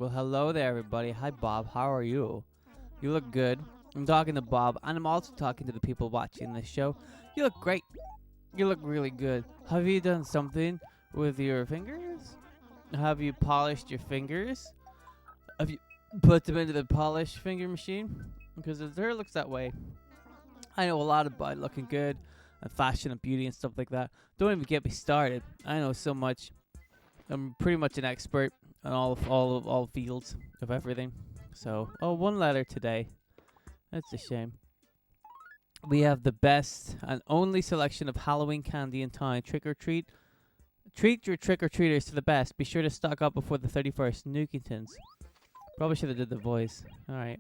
Well, hello there, everybody. Hi, Bob. How are you? You look good. I'm talking to Bob, and I'm also talking to the people watching this show. You look great. You look really good. Have you done something with your fingers? Have you polished your fingers? Have you put them into the polish finger machine? Because his hair looks that way. I know a lot about looking good and fashion and beauty and stuff like that. Don't even get me started. I know so much. I'm pretty much an expert on all fields of everything. So, one letter today. That's a shame. We have the best and only selection of Halloween candy in town. Trick or treat. Treat your trick or treaters to the best. Be sure to stock up before the 31st. Nukingtons. Probably should have did the voice. All right.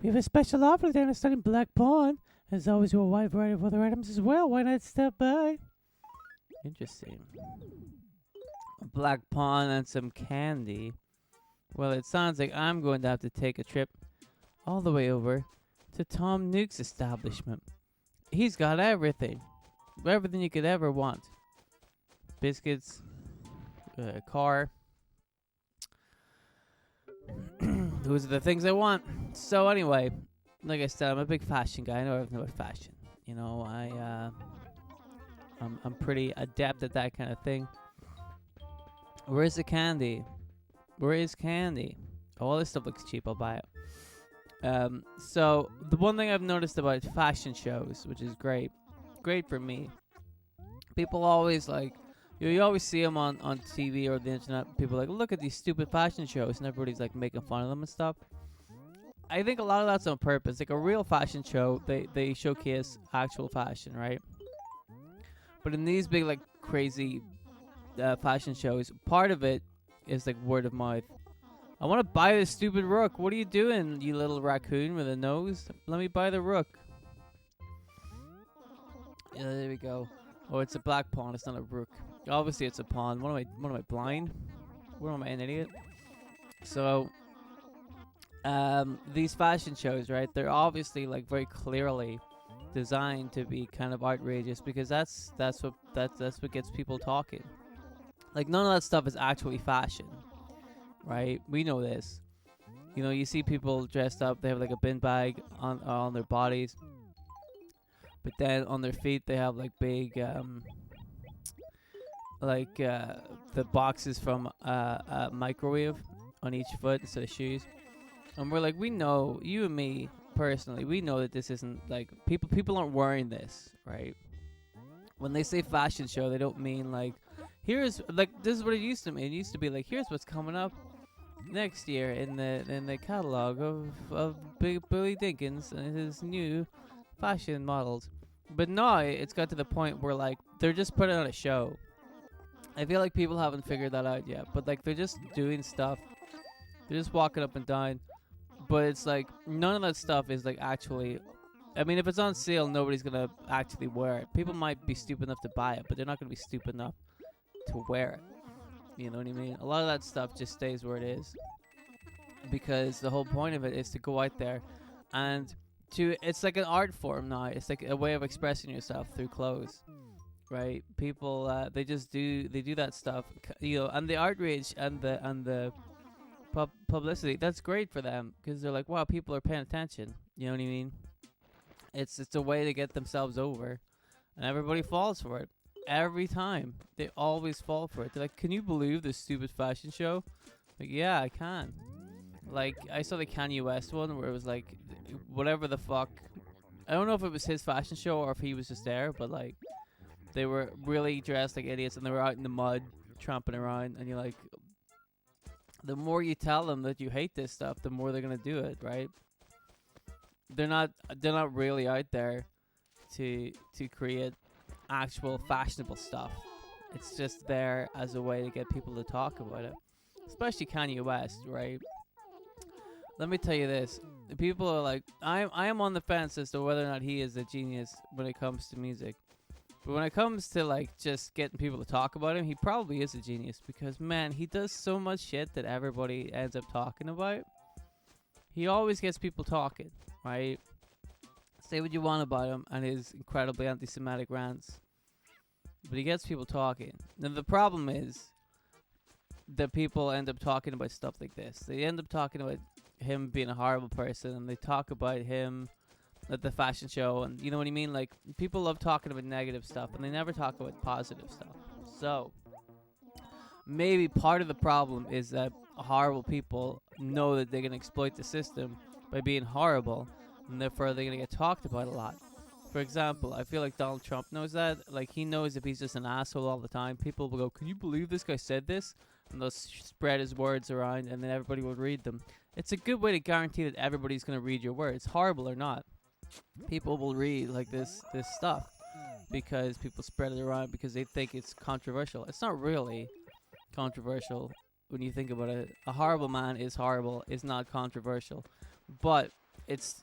We have a special offer down at Stunning Black Pawn. As always, we have a wide variety of other items as well. Why not stop by? Interesting. Black Pawn and some candy. Well, it sounds like I'm going to have to take a trip all the way over to Tom Nook's establishment. He's got everything. Everything you could ever want. Biscuits, car. Those are the things I want. So anyway, like I said, I'm a big fashion guy. I know everything about fashion. You know, I'm pretty adept at that kind of thing. Where's the candy? Where is candy? Oh, all this stuff looks cheap. I'll buy it. So the one thing I've noticed about fashion shows, which is great for me, people always like, you always see them on TV or the internet. People are like, look at these stupid fashion shows, and everybody's like making fun of them and stuff. I think a lot of that's on purpose. Like a real fashion show, they showcase actual fashion, right? But in these big like crazy fashion shows, part of it is like word of mouth. I want to buy this stupid rook. What are you doing, you little raccoon with a nose? Let me buy the rook. Yeah, there we go. Oh, it's a black pawn. It's not a rook. Obviously, it's a pawn. What am I blind? What am I, an idiot? So, these fashion shows, right? They're obviously like very clearly designed to be kind of outrageous because that's what gets people talking. Like none of that stuff is actually fashion, right? We know this. You know, you see people dressed up. They have like a bin bag on their bodies, but then on their feet they have like big the boxes from a microwave on each foot instead of shoes. And we're like, we know, you and me personally, we know that this isn't like people aren't wearing this, right? When they say fashion show, they don't mean like, here's like, this is what it used to mean. It used to be like, here's what's coming up next year in the catalog of Big Billy Dinkins and his new fashion models. But now it's got to the point where like they're just putting on a show. I feel like people haven't figured that out yet, but like they're just doing stuff. They're just walking up and down. But it's like none of that stuff is like actually. I mean, if it's on sale, nobody's gonna actually wear it. People might be stupid enough to buy it, but they're not gonna be stupid enough to wear it. You know what I mean? A lot of that stuff just stays where it is because the whole point of it is to go out there and it's like an art form now. It's like a way of expressing yourself through clothes, right? People they do that stuff, you know, and the outrage and the publicity, that's great for them because they're like, wow, people are paying attention. You know what I mean? It's a way to get themselves over, and everybody falls for it every time. They always fall for it. They're like, can you believe this stupid fashion show? Like, yeah, I can. Like, I saw the Kanye West one where it was like, whatever the fuck. I don't know if it was his fashion show or if he was just there, but like, they were really dressed like idiots and they were out in the mud, tramping around, and you're like, the more you tell them that you hate this stuff, the more they're gonna do it, right? They're not really out there to create actual fashionable stuff. It's just there as a way to get people to talk about it, especially Kanye West, right? Let me tell you this: the people are like, I am on the fence as to whether or not he is a genius when it comes to music. But when it comes to like just getting people to talk about him, he probably is a genius because man, he does so much shit that everybody ends up talking about. He always gets people talking, right? Say what you want about him and his incredibly anti-Semitic rants, but he gets people talking. Now the problem is the people end up talking about stuff like this. They end up talking about him being a horrible person, and they talk about him at the fashion show, and you know what I mean? Like, people love talking about negative stuff, and they never talk about positive stuff. So, maybe part of the problem is that horrible people know that they can exploit the system by being horrible, and therefore they're going to get talked about a lot. For example, I feel like Donald Trump knows that. Like, he knows if he's just an asshole all the time, people will go, "Can you believe this guy said this?" And they'll spread his words around, and then everybody will read them. It's a good way to guarantee that everybody's going to read your words, horrible or not. People will read like this stuff because people spread it around because they think it's controversial. It's not really controversial when you think about it. A horrible man is horrible. It's not controversial, but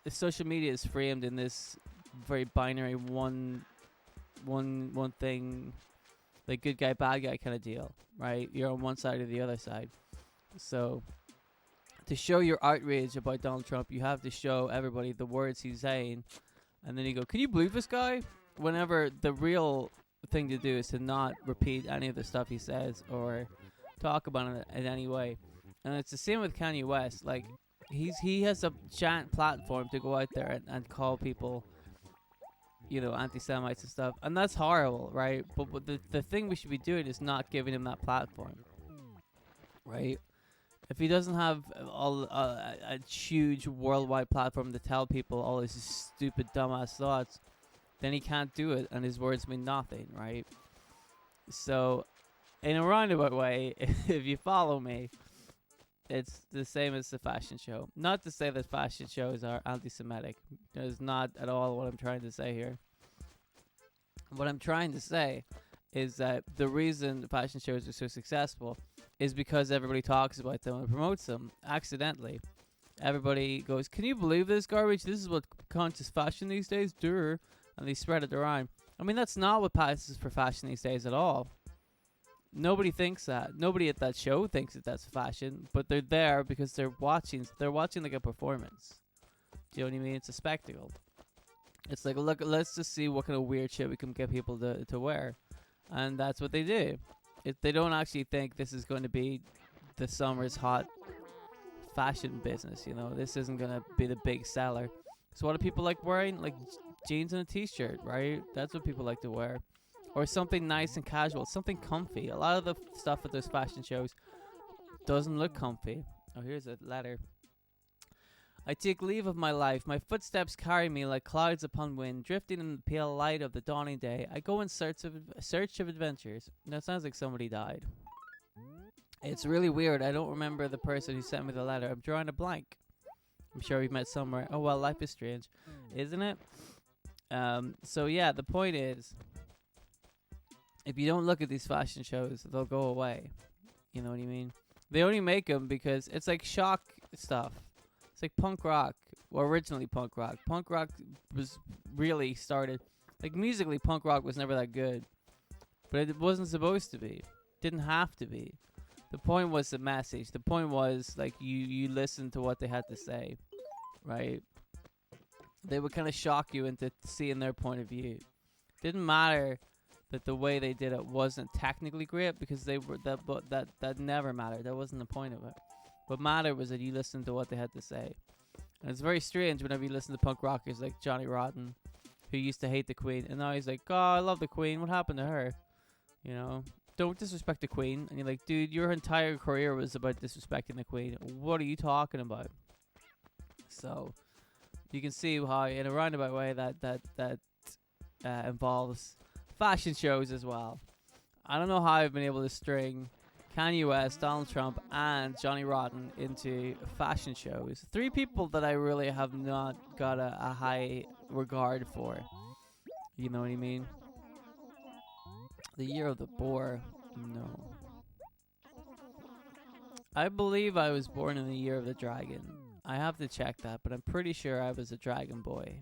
social media is framed in this very binary one thing, like good guy bad guy kind of deal, right? You're on one side or the other side. So to show your outrage about Donald Trump, you have to show everybody the words he's saying, and then you go, "Can you believe this guy?" Whenever the real thing to do is to not repeat any of the stuff he says or talk about it in any way. And it's the same with Kanye West. Like, he has a giant platform to go out there and call people, you know, anti-Semites and stuff, and that's horrible, right? But the thing we should be doing is not giving him that platform, right? If he doesn't have a huge worldwide platform to tell people all his stupid, dumbass thoughts, then he can't do it, and his words mean nothing, right? So, in a roundabout way, if you follow me, it's the same as the fashion show. Not to say that fashion shows are anti-Semitic. That is not at all what I'm trying to say here. What I'm trying to say is that the reason fashion shows are so successful is because everybody talks about them and promotes them accidentally. Everybody goes, "Can you believe this garbage? This is what counts as fashion these days, duh," and they spread it around. I mean, that's not what passes for fashion these days at all. Nobody thinks that. Nobody at that show thinks that that's fashion, but they're there because they're watching. They're watching like a performance. Do you know what I mean? It's a spectacle. It's like, look, let's just see what kind of weird shit we can get people to wear, and that's what they do. They don't actually think this is going to be the summer's hot fashion business. You know, this isn't going to be the big seller. So what do people like wearing? Like jeans and a t-shirt, right? That's what people like to wear. Or something nice and casual, something comfy. A lot of the stuff at those fashion shows doesn't look comfy. Oh, here's a letter. "I take leave of my life. My footsteps carry me like clouds upon wind, drifting in the pale light of the dawning day. I go in search of adventures." That sounds like somebody died. It's really weird. I don't remember the person who sent me the letter. I'm drawing a blank. I'm sure we've met somewhere. Oh, well, life is strange, isn't it? So, yeah, the point is, if you don't look at these fashion shows, they'll go away. You know what I mean? They only make them because it's like shock stuff. It's like punk rock. Well, originally punk rock. Punk rock was really started, like musically, punk rock was never that good. But it wasn't supposed to be. Didn't have to be. The point was the message. The point was, like, you listen to what they had to say, right? They would kind of shock you into seeing their point of view. Didn't matter that the way they did it wasn't technically great, because they were that never mattered. That wasn't the point of it. What mattered was that you listened to what they had to say. And it's very strange whenever you listen to punk rockers like Johnny Rotten, who used to hate the Queen, and now he's like, "Oh, I love the Queen. What happened to her?" You know, don't disrespect the Queen. And you're like, dude, your entire career was about disrespecting the Queen. What are you talking about? So you can see how, in a roundabout way, that involves fashion shows as well. I don't know how I've been able to string Kanye West, Donald Trump, and Johnny Rotten into fashion shows. Three people that I really have not got a high regard for. You know what I mean? The year of the boar. No. I believe I was born in the year of the dragon. I have to check that, but I'm pretty sure I was a dragon boy.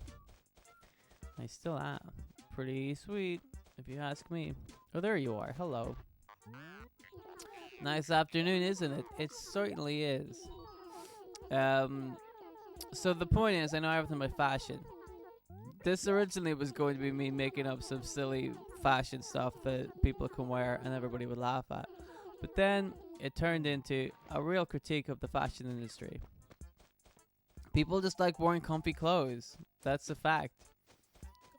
I still am. Pretty sweet, if you ask me. Oh, there you are. Hello. Nice afternoon, isn't it? It certainly is. So the point is, I know everything about fashion. This originally was going to be me making up some silly fashion stuff that people can wear and everybody would laugh at. But then it turned into a real critique of the fashion industry. People just like wearing comfy clothes. That's a fact.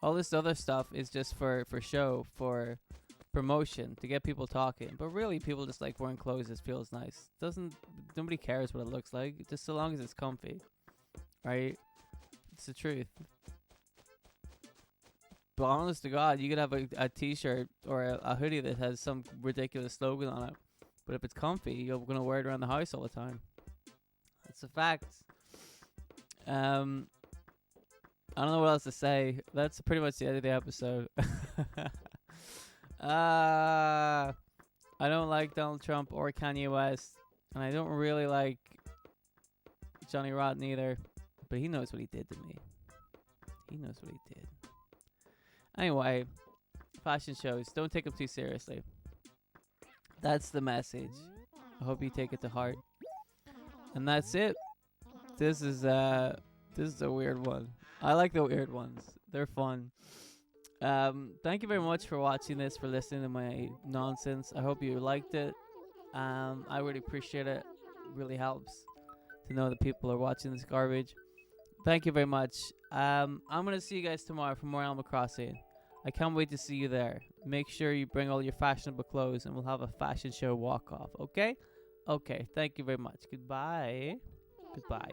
All this other stuff is just for show, for promotion, to get people talking. But really, people just like wearing clothes that feels nice. Doesn't Nobody cares what it looks like, just so long as it's comfy, right? It's the truth. But honest to God, you could have a t-shirt or a hoodie that has some ridiculous slogan on it. But if it's comfy, you're going to wear it around the house all the time. That's a fact. I don't know what else to say. That's pretty much the end of the episode. I don't like Donald Trump or Kanye West. And I don't really like Johnny Rotten either. But he knows what he did to me. He knows what he did. Anyway, fashion shows, don't take them too seriously. That's the message. I hope you take it to heart. And that's it. This is a weird one. I like the weird ones. They're fun. Thank you very much for watching this, for listening to my nonsense. I hope you liked it. I really appreciate it. It really helps to know that people are watching this garbage. Thank you very much. I'm gonna see you guys tomorrow for more Animal Crossing. I can't wait to see you there. Make sure you bring all your fashionable clothes and we'll have a fashion show walk off, okay? Okay, thank you very much. Goodbye. Goodbye.